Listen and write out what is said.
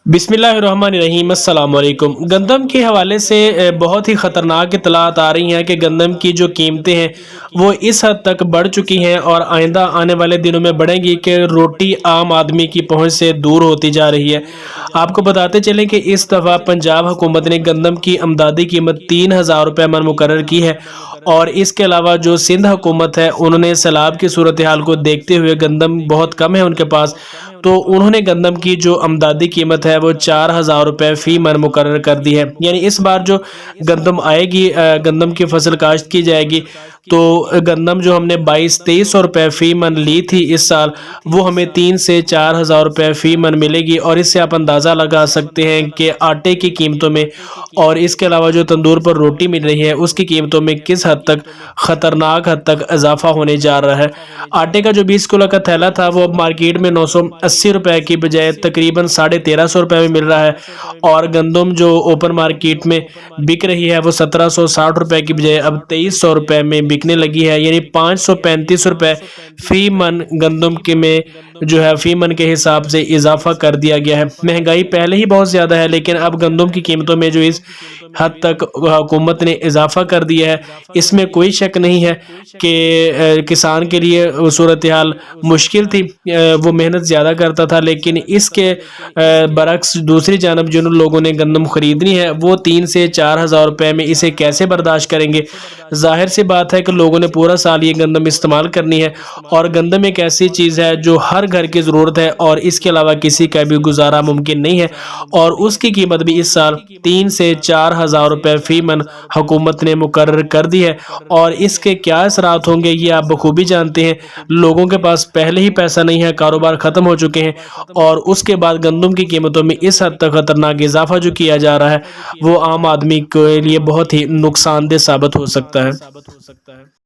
बिस्मिल्लाहिर्रहमानिर्रहीम अस्सलाम वालेकुम। गंदम के हवाले से बहुत ही ख़तरनाक इत्तलात आ रही हैं कि गंदम की जो कीमतें हैं वो इस हद तक बढ़ चुकी हैं और आइंदा आने वाले दिनों में बढ़ेंगी कि रोटी आम आदमी की पहुंच से दूर होती जा रही है। आपको बताते चलें कि इस दफ़ा पंजाब हुकूमत ने गंदम की आमदादी कीमत 3000 रुपये मन मुकर्रर की है और इसके अलावा जो सिंध हुकूमत है उन्होंने सैलाब की सूरत हाल को देखते हुए गंदम बहुत कम है उनके पास, तो उन्होंने गंदम की जो आमदादी कीमत है वो 4000 रुपये फ़ी मन मुकर्रर कर दी है। यानी इस बार जो गंदम आएगी, गंदम की फसल काश्त की जाएगी, तो गंदम जो हमने 2200-2300 रुपये फ़ी मन ली थी इस साल, वो हमें 3 से 4000 रुपये फ़ी मन मिलेगी। और इससे आप अंदाज़ा लगा सकते हैं कि आटे की कीमतों में और इसके अलावा जो तंदूर पर रोटी मिल रही है उसकी कीमतों में किस हद तक ख़तरनाक हद तक इजाफा होने जा रहा है। आटे का जो 20 किलो का थैला था वो अब मार्केट में 980 रुपये की बजाय तकरीबन 1350 रुपये में मिल रहा है और गंदम जो ओपन मार्केट में बिक रही है वो 1760 रुपये की बजाय अब 2300 रुपये में बिकने लगी है। यानी 535 रुपये फ़ी मन गंदम के में जो है फ़ी मन के हिसाब से इजाफा कर दिया गया है। महंगाई पहले ही बहुत ज़्यादा है, लेकिन अब गंदम की कीमतों में जो इस हद तक हुकूमत ने इजाफा कर दिया है इसमें कोई शक नहीं है कि किसान के लिए सूरत हाल मुश्किल थी। वो मेहनत ज़्यादा करता था, लेकिन इसके बरक्स दूसरी जानब जिन लोगों ने गंदम ख़रीदनी है वो 3 से 4000 रुपये में इसे कैसे बर्दाश्त करेंगे। ज़ाहिर सी बात है कि लोगों ने पूरा साल ये गंदम इस्तेमाल करनी है और गंदम एक ऐसी चीज़ है जो हर घर की ज़रूरत है और इसके अलावा किसी का भी गुजारा मुमकिन नहीं है और उसकी कीमत भी इस साल 3 से 4000 रुपये फ़ी मन हुकूमत ने मुकर्रर कर दी है। और इसके क्या असरात होंगे ये आप बखूबी जानते हैं। लोगों के पास पहले ही पैसा नहीं है, कारोबार ख़त्म हो चुके हैं और उसके बाद गंदम की कीमतों में इस हद तक ख़तरनाक इजाफा जो किया जा रहा है वो आम आदमी के लिए बहुत ही नुकसानदेह साबित हो सकता है।